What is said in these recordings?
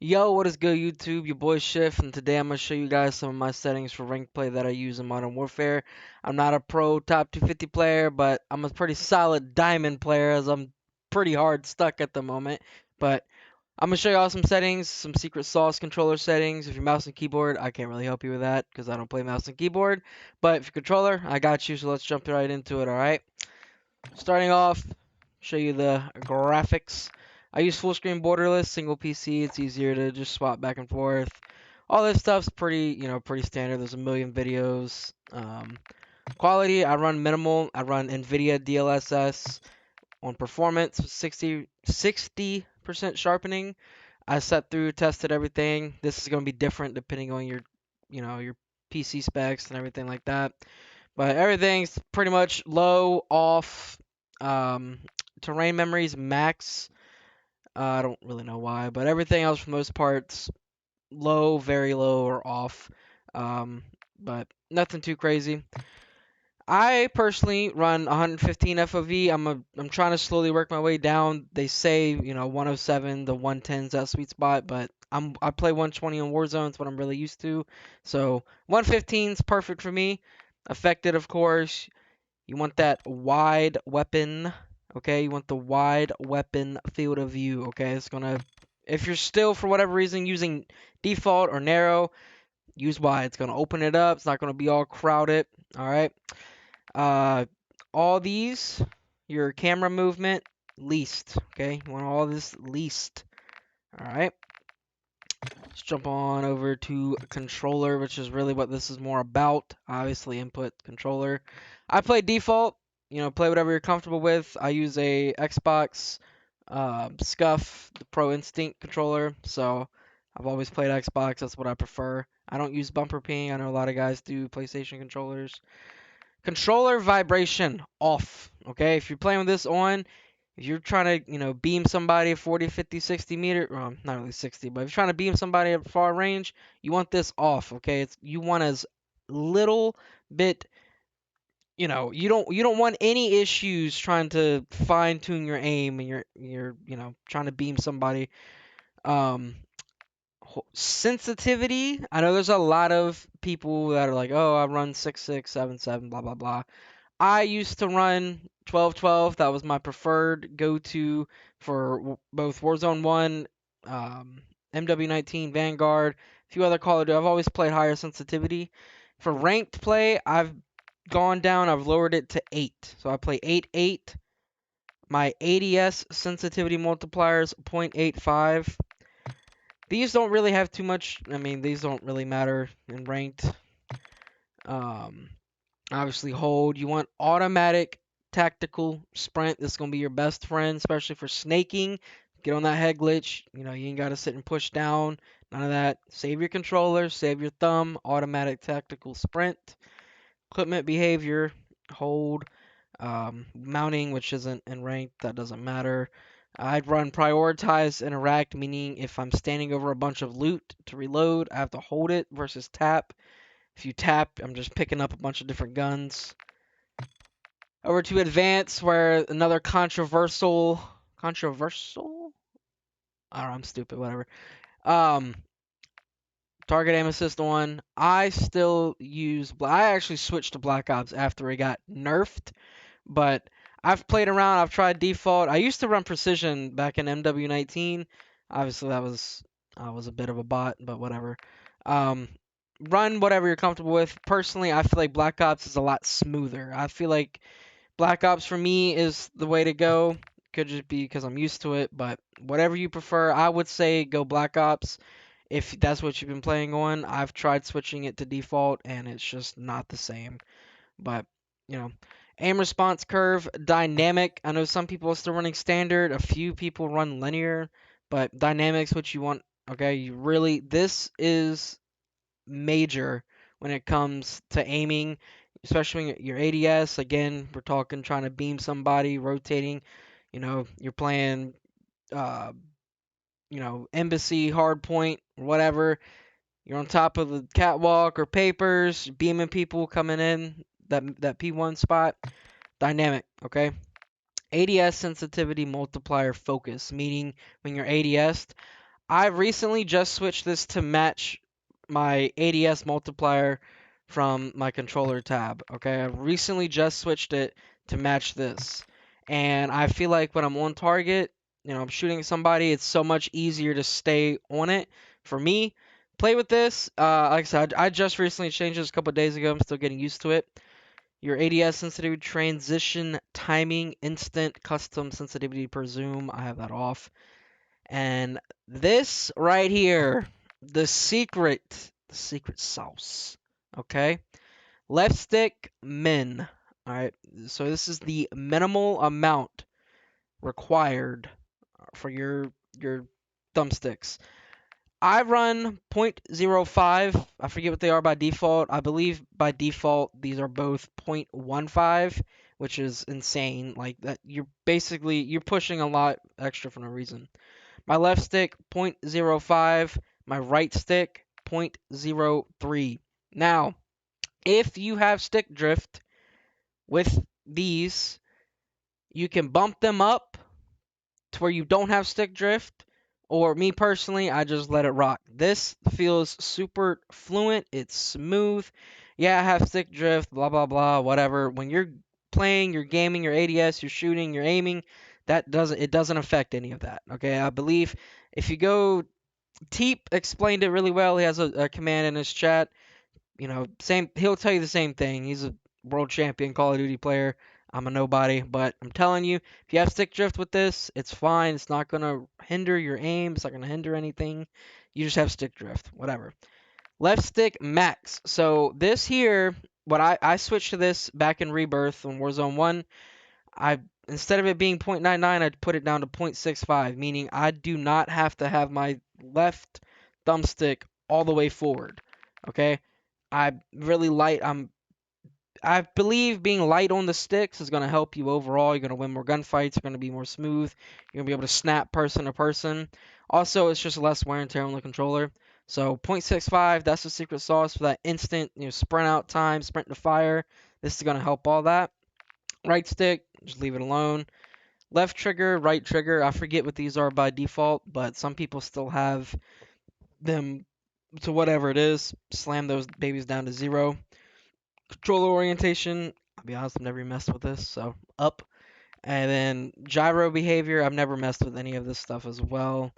Yo, what is good, YouTube? Your boy Shift, and today I'm gonna show you guys some of my settings for rank play that I use in Modern Warfare. I'm not a pro top 250 player, but I'm a pretty solid diamond player as I'm pretty hard stuck at the moment. But I'm gonna show you all some settings, some secret sauce controller settings. If you're mouse and keyboard, I can't really help you with that because I don't play mouse and keyboard. But if you're controller, I got you. So let's jump right into it. All right. Starting off, show you the graphics. I use full screen borderless, single PC. It's easier to just swap back and forth. All this stuff's pretty, pretty standard. There's a million videos. Quality, I run minimal. I run NVIDIA DLSS on performance, 60% sharpening. I set through, tested everything. This is going to be different depending on your PC specs and everything like that. But everything's pretty much low, off. Um, Terrain memories max. I don't really know why, but everything else for the most parts low, very low, or off. Um, but nothing too crazy. I personally run 115 FOV. I'm trying to slowly work my way down. They say 107 to 110's that sweet spot, but I play 120 on Warzone. It's what I'm really used to. So 115 is perfect for me. Affected, of course. You want that wide weapon, okay? You want the wide weapon field of view, okay? It's gonna, if you're still for whatever reason using default or narrow, use wide. It's gonna open it up. It's not gonna be all crowded, all right? Uh, all these, your camera movement, least, okay? You want all this least, all right? Let's jump on over to controller, which is really what this is more about. Obviously, input controller. I play default. Play whatever you're comfortable with. I use a Xbox scuf, the Pro Instinct controller. So I've always played Xbox. That's what I prefer. I don't use bumper ping. I know a lot of guys do PlayStation controllers. Controller vibration off. Okay, if you're playing with this on, if you're trying to, beam somebody at 40, 50, 60 meter, well, not really 60, but if you're trying to beam somebody at far range, you want this off, okay? You want as little bit, you don't want any issues trying to fine tune your aim and you're trying to beam somebody. Um, Sensitivity. I know there's a lot of people that are like, oh, I run 6677, blah blah blah. I used to run 1212. That was my preferred go-to for both Warzone 1, MW19, Vanguard, a few other Call of Duty. I've always played higher sensitivity. For ranked play, I've gone down. I've lowered it to 8. So I play 8-8. My ADS sensitivity multiplier is 0.85. These don't really have too much. I mean, these don't really matter in ranked. Um, Obviously, hold. You want automatic tactical sprint. This is going to be your best friend, especially for snaking. Get on that head glitch. You ain't got to sit and push down. None of that. Save your controller. Save your thumb. Automatic tactical sprint. Equipment behavior. Hold. Mounting, which isn't in rank. That doesn't matter. I'd run prioritize interact, meaning if I'm standing over a bunch of loot to reload, I have to hold it versus tap. If you tap, I'm just picking up a bunch of different guns. Over to advance, where another controversial. I don't know, I'm stupid. Whatever. Um, Target aim assist one. I still use. I actually switched to Black Ops after it got nerfed, but I've played around. I've tried default. I used to run precision back in MW19. Obviously, that was I was a bit of a bot, but whatever. Um, Run whatever you're comfortable with. Personally, I feel like Black Ops is a lot smoother. I feel like Black Ops for me is the way to go. Could just be because I'm used to it, but whatever you prefer, I would say go Black Ops if that's what you've been playing on. I've tried switching it to default and it's just not the same. But, you know, aim response curve, dynamic. I know some people are still running standard, a few people run linear, but dynamic's what you want. Okay, this is major when it comes to aiming, especially your ADS. Again, we're talking trying to beam somebody, rotating. You're playing, uh, embassy, hard point, whatever. You're on top of the catwalk or papers, beaming people coming in that P1 spot. Dynamic, okay? ADS sensitivity multiplier focus, meaning when you're ADS'd, I recently just switched this to match my ADS multiplier from my controller tab. Okay, I recently just switched it to match this. And I feel like when I'm on target, I'm shooting somebody, it's so much easier to stay on it for me. Play with this. Like I said, I just recently changed this a couple days ago. I'm still getting used to it. Your ADS sensitivity, transition timing, instant custom sensitivity per zoom. I have that off. And this right here, the secret sauce. Okay? Left stick min. All right. So this is the minimal amount required for your thumbsticks. I run 0.05. I forget what they are by default. I believe by default these are both 0.15, which is insane. Like that you're pushing a lot extra for no reason. My left stick 0.05, my right stick 0.03. Now, if you have stick drift with these, you can bump them up to where you don't have stick drift, or me personally, I just let it rock. This feels super fluent, it's smooth. Yeah, I have stick drift, blah blah blah, whatever. When you're playing, you're gaming, your ADS, you're shooting, you're aiming, it doesn't affect any of that. Okay, I believe if you go Teep explained it really well. He has a command in his chat. Same. He'll tell you the same thing. He's a world champion Call of Duty player. I'm a nobody, but I'm telling you, if you have stick drift with this, it's fine. It's not gonna hinder your aim. It's not gonna hinder anything. You just have stick drift, whatever. Left stick max. So this here, what I switched to this back in Rebirth on Warzone 1. I instead of it being 0.99, I'd put it down to 0.65, meaning I do not have to have my left thumbstick all the way forward. Okay? I really light. I believe being light on the sticks is going to help you overall. You're going to win more gunfights. You're going to be more smooth. You're going to be able to snap person to person. Also, it's just less wear and tear on the controller. So 0.65, that's the secret sauce for that instant, sprint out time, sprint to fire. This is going to help all that. Right stick, just leave it alone. Left trigger, right trigger. I forget what these are by default, but some people still have them to whatever it is. Slam those babies down to 0. Controller orientation. I'll be honest, I've never messed with this, so up. And then gyro behavior. I've never messed with any of this stuff as well.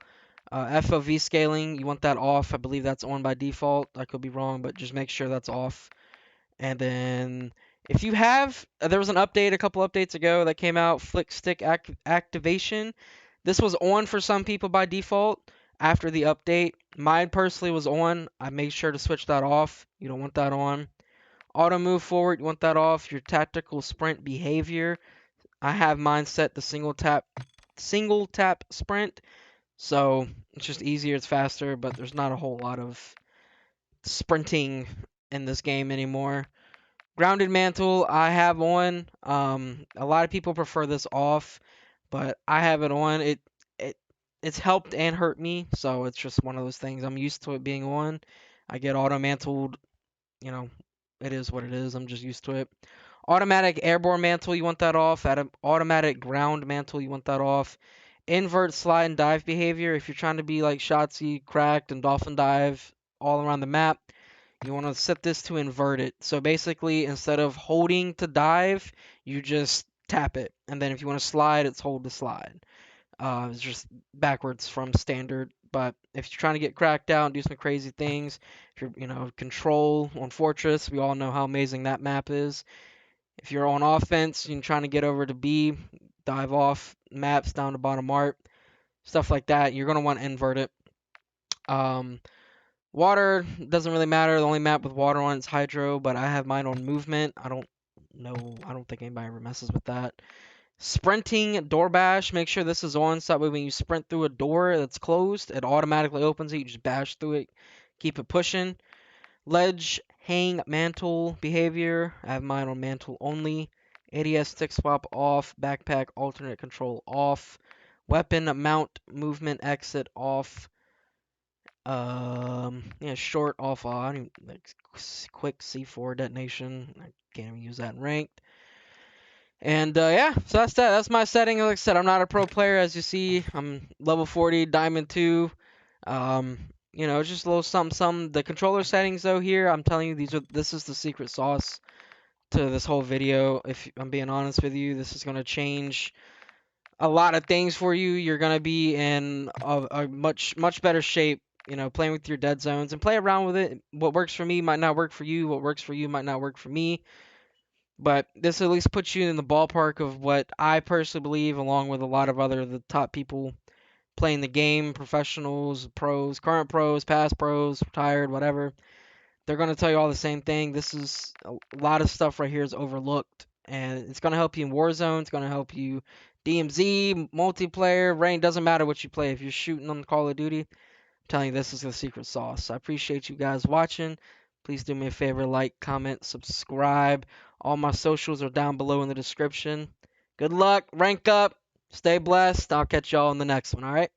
FOV scaling, you want that off. I believe that's on by default. I could be wrong, but just make sure that's off. And then if you have, there was an update a couple updates ago that came out, flick stick activation. This was on for some people by default after the update. Mine personally was on. I made sure to switch that off. You don't want that on. Auto move forward, you want that off. Your tactical sprint behavior. I have mine set to single tap sprint. So it's just easier, it's faster, but there's not a whole lot of sprinting in this game anymore. Grounded mantle, I have on. A lot of people prefer this off, but I have it on. It it's helped and hurt me, so it's just one of those things. I'm used to it being on. I get auto mantled, you know, it is what it is. I'm just used to it. Automatic airborne mantle, you want that off. Automatic ground mantle, you want that off. Invert slide and dive behavior. If you're trying to be like Shotzzy, cracked, and dolphin dive all around the map, you want to set this to invert it. So basically, instead of holding to dive, you just tap it. And then if you want to slide, it's hold to slide. It's just backwards from standard. But if you're trying to get cracked out and do some crazy things, if you're, control on Fortress, we all know how amazing that map is. If you're on offense, you're trying to get over to B, dive off maps down to bottom art, stuff like that, you're going to want to invert it. Water doesn't really matter. The only map with water on it's hydro, but I have mine on movement. I don't think anybody ever messes with that. Sprinting door bash, make sure this is on so that way when you sprint through a door that's closed, it automatically opens it. You just bash through it, keep it pushing. Ledge hang mantle behavior, I have mine on mantle only. ADS stick swap off, backpack alternate control off, weapon mount movement exit off. Yeah, short off. I don't even, like, quick C4 detonation. I can't even use that in ranked. And yeah, so that's that. That's my setting. Like I said, I'm not a pro player, as you see. I'm level 40, diamond 2. Um, just a little something, something. The controller settings though here, I'm telling you, this is the secret sauce to this whole video. If I'm being honest with you, this is gonna change a lot of things for you. You're gonna be in a much better shape. Playing with your dead zones and play around with it. What works for me might not work for you. What works for you might not work for me. But this at least puts you in the ballpark of what I personally believe, along with a lot of other the top people playing the game, professionals, pros, current pros, past pros, retired, whatever. They're going to tell you all the same thing. This is a lot of stuff right here is overlooked, and it's going to help you in Warzone. It's going to help you DMZ, multiplayer, rain. Doesn't matter what you play. If you're shooting on Call of Duty, I'm telling you this is the secret sauce. I appreciate you guys watching. Please do me a favor, like, comment, subscribe. All my socials are down below in the description. Good luck, rank up, stay blessed. I'll catch y'all in the next one, all right?